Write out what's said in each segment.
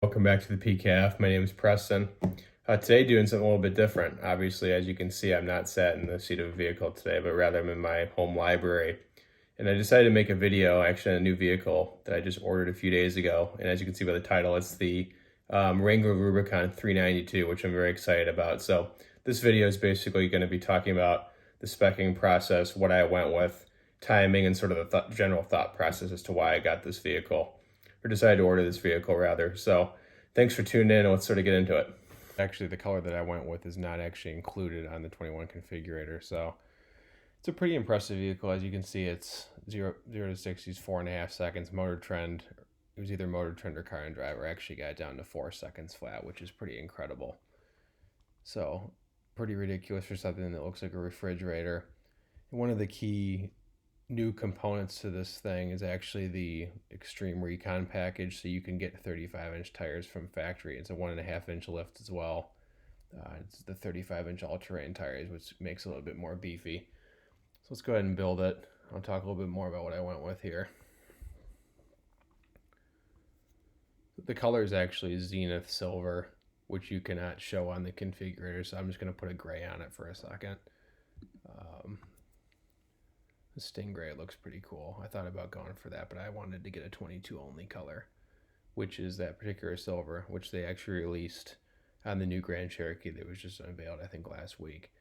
Welcome back to the PCAF. My name is Preston. Today doing something a little bit different. Obviously, as you can see, I'm not sat in the seat of a vehicle today, but rather I'm in my home library. And I decided to make a video, actually, on a new vehicle that I just ordered a few days ago. And as you can see by the title, it's the Wrangler Rubicon 392, which I'm very excited about. So this video is basically going to be talking about the speccing process, what I went with, timing, and sort of the general thought process as to why I got this vehicle, or decided to order this vehicle rather. So thanks for tuning in, and let's sort of get into it. Actually, the color that I went with is not actually included on the 21 configurator, so it's a pretty impressive vehicle. As you can see, it's 0 to 60 is 4.5 seconds. Motor Trend, it was either Motor Trend or Car and Driver, actually got it down to 4 seconds flat, which is pretty incredible. So pretty ridiculous for something that looks like a refrigerator. And one of the key new components to this thing is actually the Xtreme Recon package, so you can get 35-inch tires from factory. It's a 1.5-inch lift as well. It's the 35-inch all-terrain tires, which makes it a little bit more beefy. So let's go ahead and build it. I'll talk a little bit more about what I went with here. The color is actually Zenith Silver, which you cannot show on the configurator, so I'm just going to put a gray on it for a second. The Stingray looks pretty cool. I thought about going for that, but I wanted to get a 22 only color, which is that particular silver, which they actually released on the new Grand Cherokee that was just unveiled, I think, last week.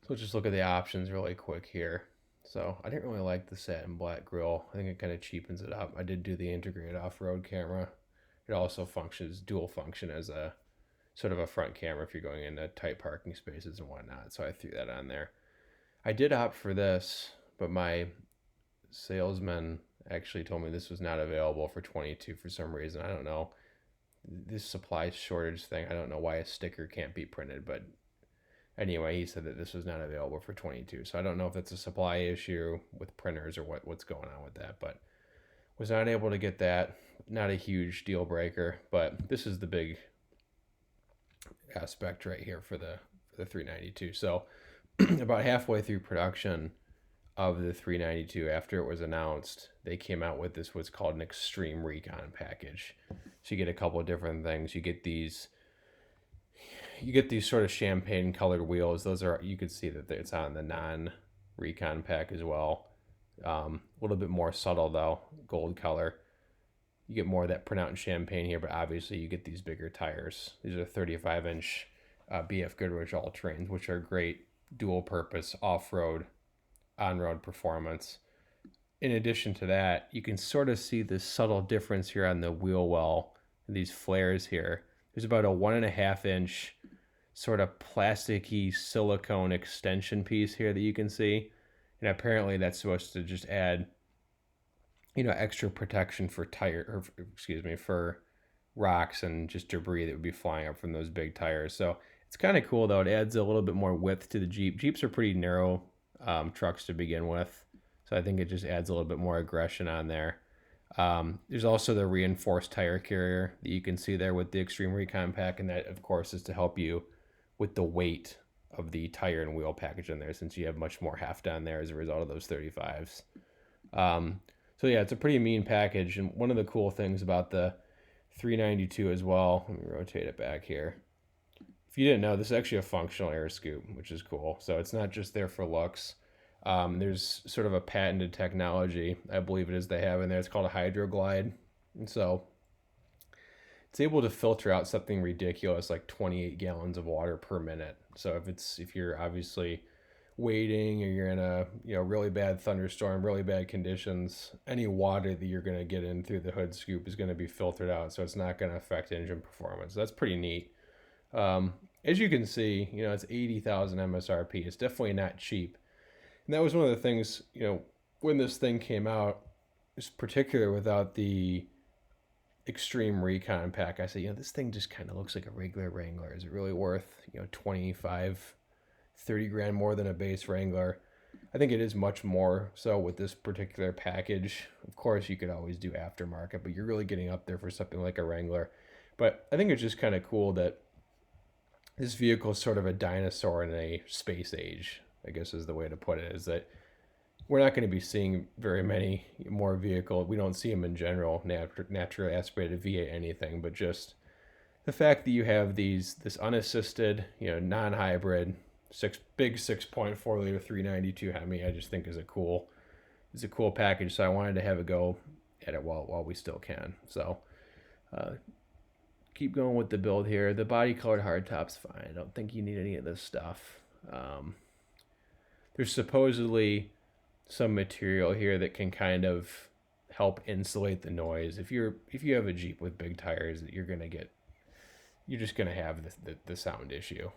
So let's just look at the options really quick here. So I didn't really like the satin black grille. I think it kind of cheapens it up. I did do the integrated off-road camera. It also functions dual function as a sort of a front camera if you're going into tight parking spaces and whatnot. So I threw that on there. I did opt for this, but my salesman actually told me this was not available for 22 for some reason. I don't know. This supply shortage thing, I don't know why a sticker can't be printed, but anyway, he said that this was not available for 22. So I don't know if it's a supply issue with printers or what's going on with that, but was not able to get that. Not a huge deal breaker, but this is the big aspect right here for the 392. So about halfway through production of the 392, after it was announced, they came out with this what's called an Xtreme Recon package. So you get a couple of different things. You get these sort of champagne colored wheels. Those are, you could see that it's on the non-Recon pack as well. A little bit more subtle though, gold color. You get more of that pronounced champagne here, but obviously you get these bigger tires. These are 35-inch BF Goodrich all-terrains, which are great dual-purpose off-road, on-road performance. In addition to that, you can sort of see this subtle difference here on the wheel well, these flares here. There's about a 1.5-inch sort of plasticky silicone extension piece here that you can see. And apparently that's supposed to just add, extra protection for for rocks and just debris that would be flying up from those big tires. So it's kind of cool though. It adds a little bit more width to the Jeep. Jeeps are pretty narrow trucks to begin with, so I think it just adds a little bit more aggression on there. There's also the reinforced tire carrier that you can see there with the Xtreme Recon pack, and that of course is to help you with the weight of the tire and wheel package in there, since you have much more heft on there as a result of those 35s. So yeah, it's a pretty mean package, and one of the cool things about the 392 as well, let me rotate it back here. If you didn't know, this is actually a functional air scoop, which is cool. So it's not just there for looks. There's sort of a patented technology, I believe it is, they have in there. It's called a hydroglide. And so it's able to filter out something ridiculous like 28 gallons of water per minute. So if you're obviously waiting or you're in a really bad thunderstorm, really bad conditions, any water that you're going to get in through the hood scoop is going to be filtered out, so it's not going to affect engine performance. That's pretty neat. As you can see, it's 80,000 MSRP. It's definitely not cheap. And that was one of the things, when this thing came out, particularly without the Xtreme Recon pack, I said, this thing just kind of looks like a regular Wrangler. Is it really worth, 25, 30 grand more than a base Wrangler? I think it is much more so with this particular package. Of course, you could always do aftermarket, but you're really getting up there for something like a Wrangler. But I think it's just kind of cool that this vehicle is sort of a dinosaur in a space age, I guess is the way to put it, is that we're not going to be seeing very many more vehicle. We don't see them in general, naturally aspirated V8 anything, but just the fact that you have this unassisted, non-hybrid, big 6.4 liter 392 Hemi, I just think is a cool package. So I wanted to have a go at it while we still can. So keep going with the build here. The body colored hardtop's fine. I don't think you need any of this stuff. There's supposedly some material here that can kind of help insulate the noise. If you have a Jeep with big tires, you're just gonna have the sound issue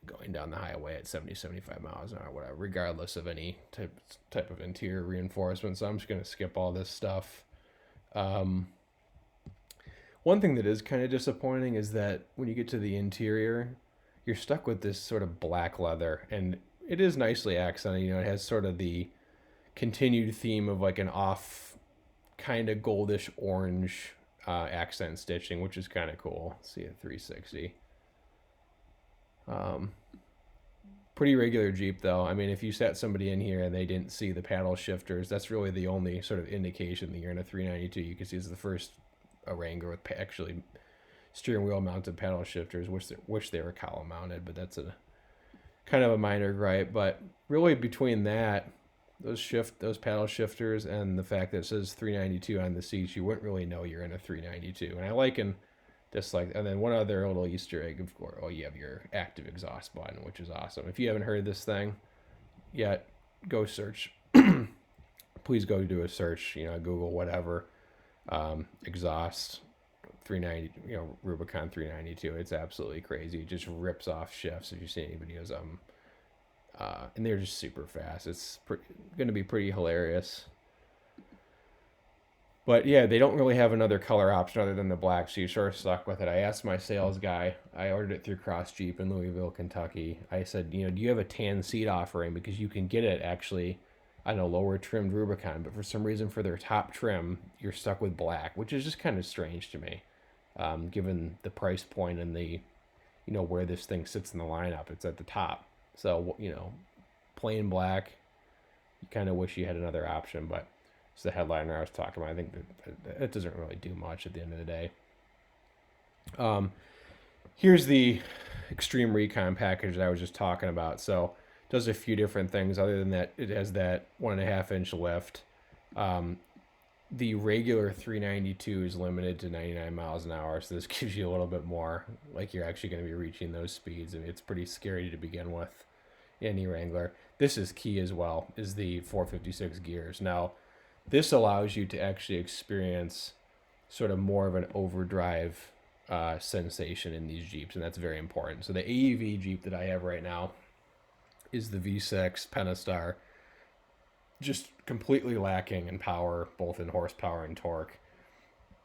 going down the highway at 70-75 miles an hour, whatever, regardless of any type of interior reinforcement. So I'm just gonna skip all this stuff. One thing that is kind of disappointing is that when you get to the interior, you're stuck with this sort of black leather, and it is nicely accented. It has sort of the continued theme of like an off kind of goldish orange accent stitching, which is kind of cool. Let's see a 360. Pretty regular Jeep though. I mean, if you sat somebody in here and they didn't see the paddle shifters, that's really the only sort of indication that you're in a 392. You can see it's the first Wrangler with actually steering wheel mounted paddle shifters. Wish they were column mounted, but that's a kind of a minor gripe. But really, between that, those paddle shifters, and the fact that it says 392 on the seats, you wouldn't really know you're in a 392. And I like and dislike. And then one other little Easter egg, of course. Oh, you have your active exhaust button, which is awesome. If you haven't heard this thing yet, go search. Please go do a search. Google whatever. Exhaust 390, Rubicon 392. It's absolutely crazy. It just rips off shifts if you see any videos of them. And they're just super fast. It's going to be pretty hilarious. But yeah, they don't really have another color option other than the black, so you're sort of stuck with it. I asked my sales guy, I ordered it through Cross Jeep in Louisville, Kentucky. I said, do you have a tan seat offering? Because you can get it actually on a lower trimmed Rubicon, but for some reason for their top trim, you're stuck with black, which is just kind of strange to me, given the price point and the, where this thing sits in the lineup. It's at the top. So, plain black, you kind of wish you had another option, but it's the headliner I was talking about. I think that it doesn't really do much at the end of the day. Here's the Xtreme Recon package that I was just talking about. So it does a few different things. Other than that, it has that 1.5 inch lift. The regular 392 is limited to 99 miles an hour, so this gives you a little bit more, like you're actually going to be reaching those speeds, and it's pretty scary to begin with. Any Wrangler. This is key as well, is the 456 gears. Now, this allows you to actually experience sort of more of an overdrive sensation in these Jeeps, and that's very important. So the AEV Jeep that I have right now is the V6 Pentastar, just completely lacking in power, both in horsepower and torque.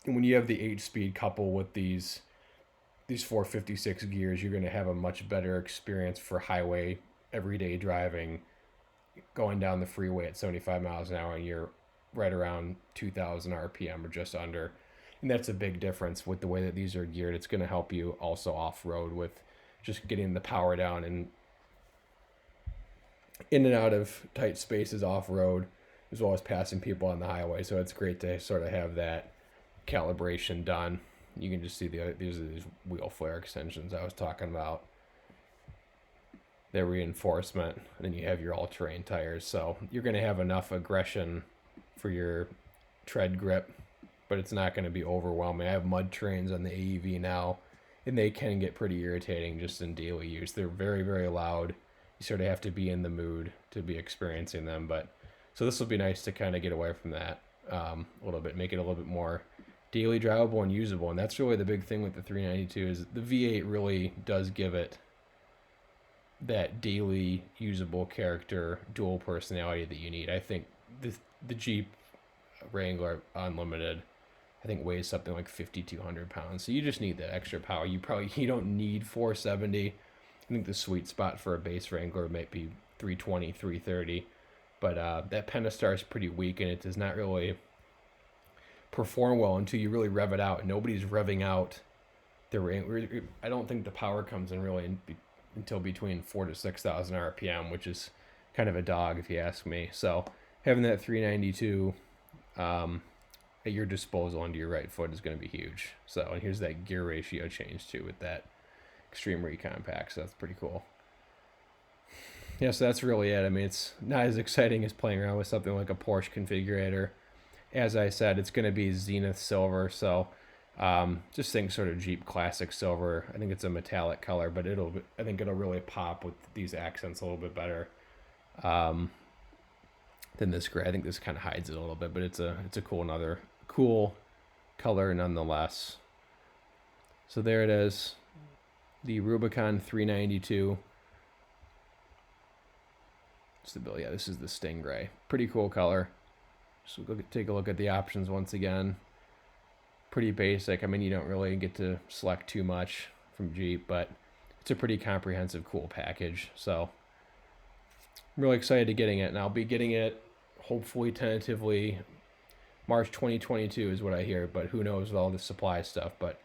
And when you have the 8-speed coupled with these 456 gears, you're going to have a much better experience for highway everyday driving, going down the freeway at 75 miles an hour, and you're right around 2,000 RPM or just under. And that's a big difference with the way that these are geared. It's going to help you also off-road with just getting the power down and in and out of tight spaces off-road, as well as passing people on the highway. So it's great to sort of have that calibration done. You can just see these wheel flare extensions I was talking about. Their reinforcement, and then you have your all-terrain tires. So you're going to have enough aggression for your tread grip, but it's not going to be overwhelming. I have mud terrains on the AEV now, and they can get pretty irritating just in daily use. They're very, very loud. You sort of have to be in the mood to be experiencing them. But so this will be nice to kind of get away from that a little bit, make it a little bit more daily drivable and usable. And that's really the big thing with the 392 is the V8 really does give it that daily usable character, dual personality that you need. I think the Jeep Wrangler Unlimited, I think, weighs something like 5,200 pounds. So you just need that extra power. You don't need 470. I think the sweet spot for a base Wrangler might be 320, 330. But that Pentastar is pretty weak, and it does not really perform well until you really rev it out. Nobody's revving out the Wrangler. I don't think the power comes in really until between 4,000 to 6,000 RPM, which is kind of a dog if you ask me. So having that 392 at your disposal under your right foot is going to be huge. So, and here's that gear ratio change too with that Xtreme Recon pack. So that's pretty cool. Yeah, so that's really it. I mean, it's not as exciting as playing around with something like a Porsche configurator. As I said, it's going to be Zenith silver, so just think sort of Jeep classic silver. I think it's a metallic color, but I think it'll really pop with these accents a little bit better than this gray. I think this kind of hides it a little bit, but it's a another cool color nonetheless. So there it is, the Rubicon 392. Yeah, this is the Stingray. Pretty cool color. So we'll take a look at the options once again. Pretty basic. I mean, you don't really get to select too much from Jeep, but it's a pretty comprehensive, cool package. So I'm really excited to getting it, and I'll be getting it hopefully tentatively March 2022 is what I hear, but who knows with all the supply stuff. But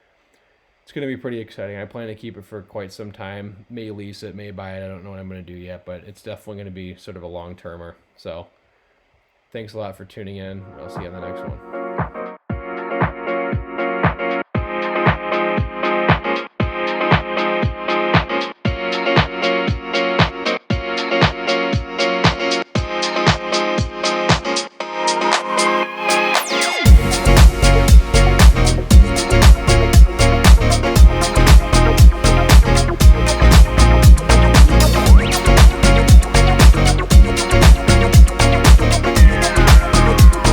it's going to be pretty exciting. I plan to keep it for quite some time. May lease it, may buy it. I don't know what I'm going to do yet, but it's definitely going to be sort of a long-termer. So thanks a lot for tuning in. I'll see you on the next one.